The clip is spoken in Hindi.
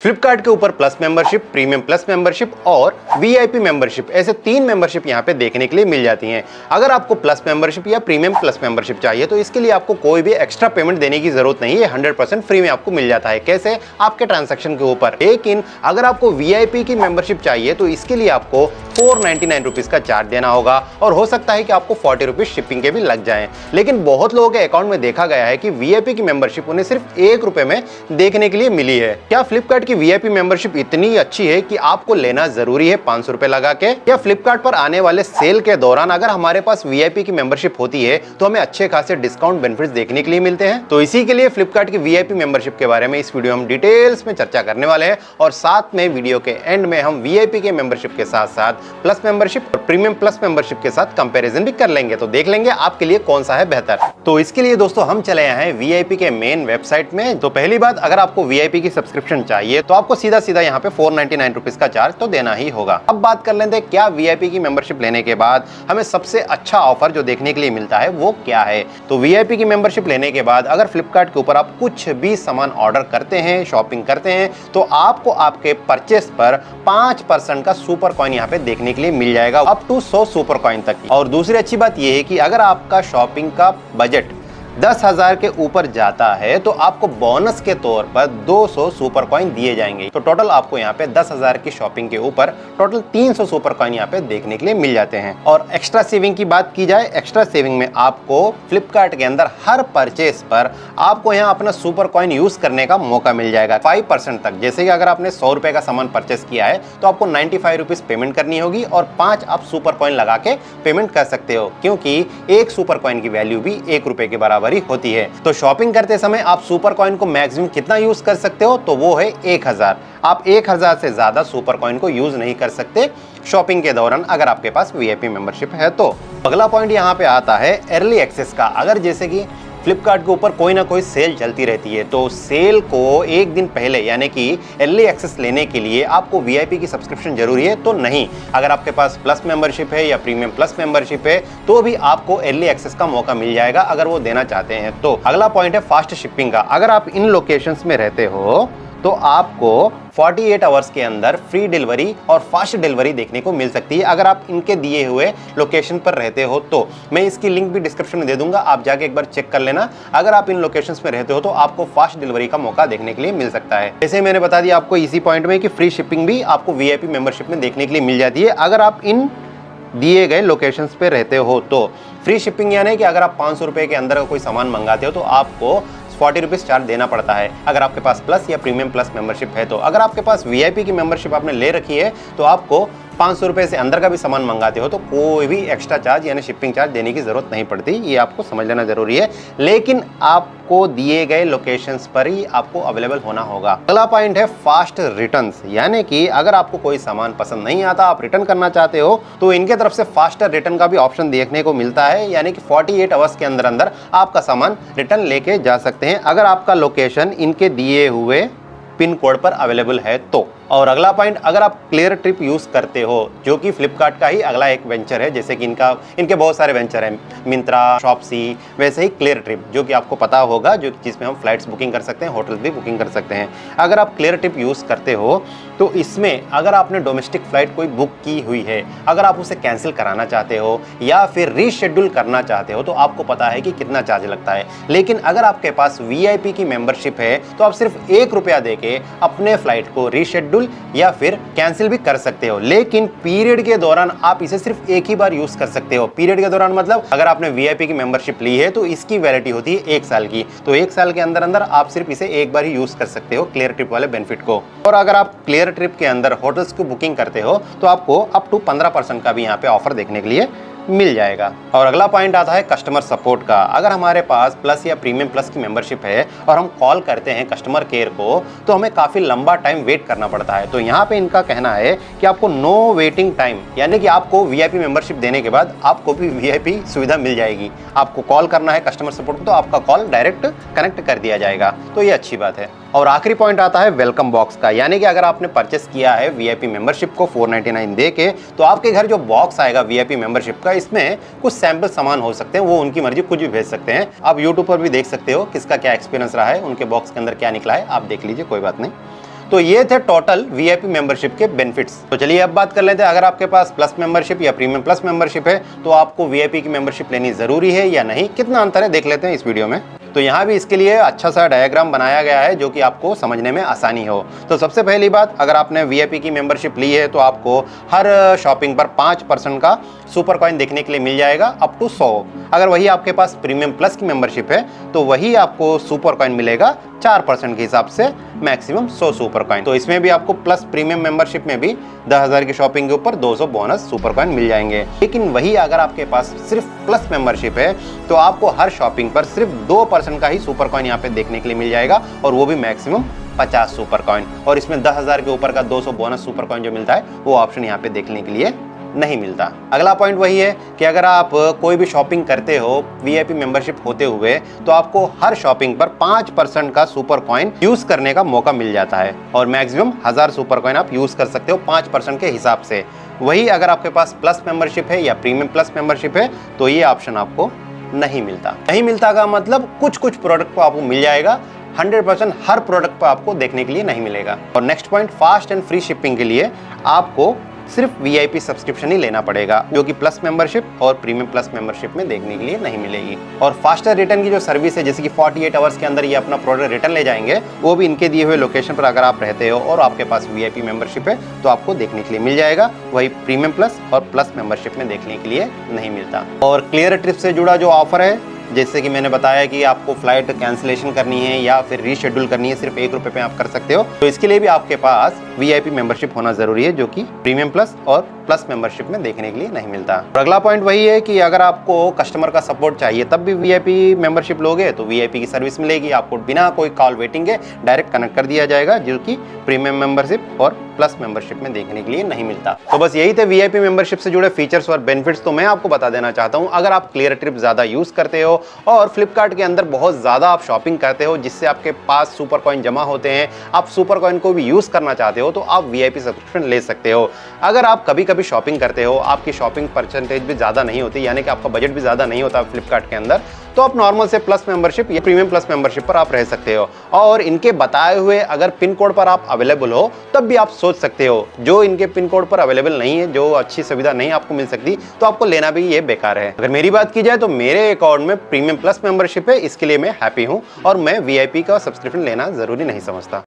फ्लिपकार्ट के ऊपर plus membership, premium plus membership और वीआईपी मेंबरशिप, ऐसे 3 मेंबरशिप यहाँ पे देखने के लिए मिल जाती हैं। अगर आपको प्लस मेंबरशिप या प्रीमियम प्लस मेंबरशिप चाहिए तो इसके लिए आपको कोई भी एक्स्ट्रा पेमेंट देने की जरूरत नहीं है, 100% फ्री में आपको मिल जाता है। कैसे? आपके ट्रांजैक्शन के ऊपर। लेकिन अगर आपको वीआईपी की मेंबरशिप चाहिए तो इसके लिए आपको 499 रुपीज का चार्ज देना होगा और हो सकता है कि आपको 40 रुपीज शिपिंग के भी लग जाएं। लेकिन बहुत लोगों के अकाउंट में देखा गया है कि वीआईपी की मेंबरशिप उन्हें सिर्फ 1 रुपए में देखने के लिए मिली है। क्या फ्लिपकार्ट की वीआईपी मेंबरशिप इतनी अच्छी है कि आपको लेना जरूरी है 500 रुपए लगा के? या फ्लिपकार्ट पर आने वाले सेल के दौरान अगर हमारे पास वीआईपी की मेंबरशिप होती है तो हमें अच्छे खासे डिस्काउंट बेनिफिट्स देखने के लिए मिलते हैं? तो इसी के लिए फ्लिपकार्ट की वीआईपी मेंबरशिप के बारे में इस वीडियो हम डिटेल्स में चर्चा करने वाले हैं और साथ में वीडियो के एंड में हम वीआईपी के मेंबरशिप के साथ साथ प्लस मेंबरशिप और प्रीमियम प्लस मेंबरशिप के साथ कंपैरिजन भी कर लेंगे। तो देख लेंगे आपके लिए कौन सा है बेहतर। तो इसके लिए दोस्तों हम चले आए हैं वीआईपी के मेन वेबसाइट में। तो पहली बात, अगर आपको वीआईपी की सब्सक्रिप्शन चाहिए तो आपको सीधा सीधा यहाँ पे 499 रुपीज का चार्ज तो देना ही होगा। अब बात कर लेते हैं क्या वीआईपी की मेंबरशिप लेने के बाद हमें सबसे अच्छा ऑफर जो देखने के लिए मिलता है वो क्या है। तो वीआईपी की मेंबरशिप लेने के बाद अगर फ्लिपकार्ट के ऊपर आप कुछ भी सामान ऑर्डर करते हैं, शॉपिंग करते हैं, तो आपको आपके परचेस पर 5% का सुपर कॉइन यहाँ पे देखने के लिए मिल जाएगा, अप टू 100 सुपर कॉइन तक। और दूसरी अच्छी बात यह है कि अगर आपका शॉपिंग का बजट 10,000 के ऊपर जाता है तो आपको बोनस के तौर पर 200 सुपर कॉइन दिए जाएंगे। तो टोटल आपको यहाँ पे 10,000 की शॉपिंग के ऊपर टोटल 300 सुपर कॉइन यहाँ पे देखने के लिए मिल जाते हैं। और एक्स्ट्रा सेविंग की बात की जाए, एक्स्ट्रा सेविंग में आपको फ्लिपकार्ट के अंदर हर परचेस पर आपको यहाँ अपना सुपर कॉइन यूज करने का मौका मिल जाएगा 5% तक। जैसे कि अगर आपने 100 रुपए का सामान परचेस किया है तो आपको 95 रुपीज पेमेंट करनी होगी और 5 आप सुपर कॉइन लगा के पेमेंट कर सकते हो, क्योंकि एक सुपर कॉइन की वैल्यू भी 1 रुपए के बराबर होती है। तो शॉपिंग करते समय आप सुपर कॉइन को मैक्सिमम कितना यूज कर सकते हो? तो वो है 1000। आप 1000 से ज्यादा सुपर कॉइन को यूज नहीं कर सकते शॉपिंग के दौरान अगर आपके पास वीआईपी मेंबरशिप है तो। अगला पॉइंट यहाँ पे आता है अर्ली एक्सेस का। अगर जैसे कि फ्लिपकार्ट के ऊपर कोई ना कोई सेल चलती रहती है तो सेल को एक दिन पहले यानी कि अर्ली एक्सेस लेने के लिए आपको वीआईपी की सब्सक्रिप्शन जरूरी है तो नहीं। अगर आपके पास प्लस मेंबरशिप है या प्रीमियम प्लस मेंबरशिप है तो भी आपको अर्ली एक्सेस का मौका मिल जाएगा अगर वो देना चाहते हैं तो। अगला पॉइंट है फास्ट शिपिंग का। अगर आप इन लोकेशंस में रहते हो तो आपको 48 आवर्स के अंदर फ्री डिलीवरी और फास्ट डिलीवरी देखने को मिल सकती है अगर आप इनके दिए हुए लोकेशन पर रहते हो तो। मैं इसकी लिंक भी डिस्क्रिप्शन में दे दूंगा, आप जाके एक बार चेक कर लेना। अगर आप इन लोकेशंस में रहते हो तो आपको फास्ट डिलीवरी का मौका देखने के लिए मिल सकता है। जैसे मैंने बता दिया आपको इसी पॉइंट में कि फ्री शिपिंग भी आपको वीआईपी मेंबरशिप में देखने के लिए मिल जाती है अगर आप इन दिए गए लोकेशंस पे रहते हो तो। फ्री शिपिंग यानी कि अगर आप 500 रुपए के अंदर कोई सामान मंगाते हो तो आपको 40 रुपीज चार्ज देना पड़ता है अगर आपके पास प्लस या प्रीमियम प्लस मेंबरशिप है तो। अगर आपके पास वीआईपी की मेंबरशिप आपने ले रखी है तो आपको 500 रुपए से अंदर का भी सामान मंगाते हो तो कोई भी एक्स्ट्रा चार्ज यानी शिपिंग चार्ज देने की जरूरत नहीं पड़ती, ये आपको समझ लेना जरूरी है। लेकिन आपको दिए गए लोकेशंस पर ही आपको अवेलेबल होना होगा। अगला पॉइंट है फास्ट रिटर्न्स, यानी कि अगर आपको कोई सामान पसंद नहीं आता, आप रिटर्न करना चाहते हो तो इनके तरफ से फास्टर रिटर्न का भी ऑप्शन देखने को मिलता है, यानी कि 48 आवर्स के अंदर अंदर आपका सामान रिटर्न लेके जा सकते हैं अगर आपका लोकेशन इनके दिए हुए पिन कोड पर अवेलेबल है तो। और अगला पॉइंट, अगर आप क्लियर ट्रिप यूज करते हो जो कि फ्लिपकार्ट का ही अगला एक वेंचर है, जैसे कि इनके बहुत सारे वेंचर हैं, मिंत्रा, शॉप्सी, वैसे ही क्लियर ट्रिप जो कि आपको पता होगा, जो जिसमें हम फ्लाइट्स बुकिंग कर सकते हैं, होटल्स भी बुकिंग कर सकते हैं। अगर आप क्लियर ट्रिप यूज करते हो तो इसमें अगर आपने डोमेस्टिक फ्लाइट कोई बुक की हुई है, अगर आप उसे कैंसिल कराना चाहते हो या फिर रीशेड्यूल करना चाहते हो तो आपको पता है कि कितना चार्ज लगता है। लेकिन अगर आपके पास वीआईपी की मेंबरशिप है तो आप सिर्फ 1 रुपया देके अपने फ्लाइट को रीशेड्यूल या फिर कैंसिल भी कर सकते हो। लेकिन पीरियड के दौरान आप इसे सिर्फ एक ही बार यूज कर सकते हो। पीरियड के दौरान मतलब अगर आपने वीआईपी की मेंबरशिप ली है तो इसकी वैलिडिटी होती है 1 साल की, तो 1 साल के अंदर अंदर आप सिर्फ इसे एक बार ही यूज कर सकते हो क्लियर ट्रिप वाले बेनिफिट को। और अगर आप क्लियर ट्रिप के अंदर होटल्स की बुकिंग करते हो तो आपको अप टू 15% का भी यहाँ पे ऑफर देखने के लिए मिल जाएगा। और अगला पॉइंट आता है कस्टमर सपोर्ट का। अगर हमारे पास प्लस या प्रीमियम प्लस की मेंबरशिप है और हम कॉल करते हैं कस्टमर केयर को तो हमें काफ़ी लंबा टाइम वेट करना पड़ता है। तो यहाँ पे इनका कहना है कि आपको नो वेटिंग टाइम, यानी कि आपको वीआईपी मेंबरशिप देने के बाद आपको भी वीआईपी सुविधा मिल जाएगी। आपको कॉल करना है कस्टमर सपोर्ट को तो आपका कॉल डायरेक्ट कनेक्ट कर दिया जाएगा, तो ये अच्छी बात है। और आखिरी पॉइंट आता है वेलकम बॉक्स का, यानी कि अगर आपने परचेस किया है वीआईपी मेंबरशिप को 499 दे के तो आपके घर जो बॉक्स आएगा वीआईपी मेंबरशिप का, इसमें कुछ सैंपल सामान हो सकते हैं, वो उनकी मर्जी कुछ भी भेज सकते हैं। आप यूट्यूब पर भी देख सकते हो किसका क्या एक्सपीरियंस रहा है, उनके बॉक्स के अंदर क्या निकला है, आप देख लीजिए, कोई बात नहीं। तो ये थे टोटल वीआईपी मेंबरशिप के बेनिफिट्स। तो चलिए अब बात कर लेते हैं, अगर आपके पास प्लस मेंबरशिप या प्रीमियम प्लस मेंबरशिप है तो आपको वीआईपी की मेंबरशिप लेनी जरूरी है या नहीं, कितना अंतर है देख लेते हैं इस वीडियो में। तो यहाँ भी इसके लिए अच्छा सा डायग्राम बनाया गया है जो कि आपको समझने में आसानी हो। तो सबसे पहली बात, अगर आपने वीआईपी की मेंबरशिप ली है तो आपको हर शॉपिंग पर 5% का सुपर कॉइन देखने के लिए मिल जाएगा अप टू 100। अगर वही आपके पास प्रीमियम प्लस की मेंबरशिप है तो वही आपको सुपर कॉइन मिलेगा 4% के हिसाब से, मैक्सिमम 100 सुपर कॉइन। तो इसमें भी आपको प्लस प्रीमियम मेंबरशिप में भी 10,000 की शॉपिंग के ऊपर 200 बोनस सुपर कॉइन मिल जाएंगे। लेकिन वही अगर आपके पास सिर्फ प्लस मेंबरशिप है तो आपको हर शॉपिंग पर सिर्फ 2% का ही सुपर कॉइन यहाँ पे देखने के लिए मिल जाएगा, और वो भी मैक्सिमम 50 सुपर कॉइन। और इसमें 10,000 के ऊपर का 200 बोनस सुपर कॉइन जो मिलता है वो ऑप्शन यहाँ पे देखने के लिए नहीं मिलता। अगला पॉइंट वही है कि अगर आप कोई भी शॉपिंग करते हो वीआईपी मेंबरशिप होते हुए तो आपको हर शॉपिंग पर 5% का सुपर कॉइन यूज करने का मौका मिल जाता है, और मैक्सिमम 1000 सुपर कॉइन आप यूज कर सकते हो 5% के हिसाब से। वही अगर आपके पास प्लस मेंबरशिप है या प्रीमियम प्लस मेंबरशिप है तो ये ऑप्शन आपको नहीं मिलता का मतलब कुछ प्रोडक्ट को आपको मिल जाएगा, 100% हर प्रोडक्ट पर आपको देखने के लिए नहीं मिलेगा। और next point, fast and free shipping के लिए आपको सिर्फ वीआईपी सब्सक्रिप्शन ही लेना पड़ेगा, जो कि प्लस मेंबरशिप और प्रीमियम प्लस मेंबरशिप में देखने के लिए नहीं मिलेगी। और फास्टर रिटर्न की जो सर्विस है, जैसे कि 48 आवर्स के अंदर ये अपना प्रोडक्ट रिटर्न ले जाएंगे, वो भी इनके दिए हुए लोकेशन पर अगर आप रहते हो और आपके पास वीआईपी मेंबरशिप है तो आपको देखने के लिए मिल जाएगा। वही प्रीमियम प्लस और प्लस मेंबरशिप में देखने के लिए नहीं मिलता। और क्लियर ट्रिप से जुड़ा जो ऑफर है, जैसे कि मैंने बताया कि आपको फ्लाइट कैंसिलेशन करनी है या फिर रीशेड्यूल करनी है, सिर्फ 1 रुपये पे आप कर सकते हो। तो इसके लिए भी आपके पास वीआईपी मेंबरशिप होना जरूरी है, जो कि प्रीमियम प्लस और प्लस मेंबरशिप में देखने के लिए नहीं मिलता। और अगला पॉइंट वही है कि अगर आपको कस्टमर का सपोर्ट चाहिए तब भी वीआईपी मेंबरशिप लोगे तो वीआईपी की सर्विस मिलेगी, आपको बिना कोई कॉल वेटिंग के डायरेक्ट कनेक्ट कर दिया जाएगा, जो कि प्रीमियम मेंबरशिप और प्लस मेंबरशिप में देखने के लिए नहीं मिलता। तो बस यही थे वीआईपी मेंबरशिप से जुड़े फीचर्स और बेनिफिट्स। तो मैं आपको बता देना चाहता हूं, अगर आप क्लियर ट्रिप ज्यादा यूज करते हो और फ्लिपकार्ट के अंदर बहुत ज्यादा आप शॉपिंग करते हो जिससे आपके पास सुपर कॉइन जमा होते हैं, आप सुपर कॉइन को भी यूज करना चाहते हो तो आप वीआईपी सब्सक्रिप्शन ले सकते हो। अगर आप कभी कभी शॉपिंग करते हो, आपकी शॉपिंग परसेंटेज भी ज्यादा नहीं होती, यानी कि आपका बजट भी ज्यादा नहीं होता फ्लिपकार्ट के अंदर, तो आप नॉर्मल से प्लस मेंबरशिप या प्रीमियम प्लस मेंबरशिप पर आप रह सकते हो। और इनके बताए हुए अगर पिन कोड पर आप अवेलेबल हो तब भी आप सोच सकते हो। जो इनके पिन कोड पर अवेलेबल नहीं है, जो अच्छी सुविधा नहीं आपको मिल सकती, तो आपको लेना भी ये बेकार है। अगर मेरी बात की जाए तो मेरे अकाउंट में प्रीमियम प्लस मेंबरशिप है, इसके लिए मैं हैप्पी हूं और मैं वीआईपी का सब्सक्रिप्शन लेना जरूरी नहीं समझता।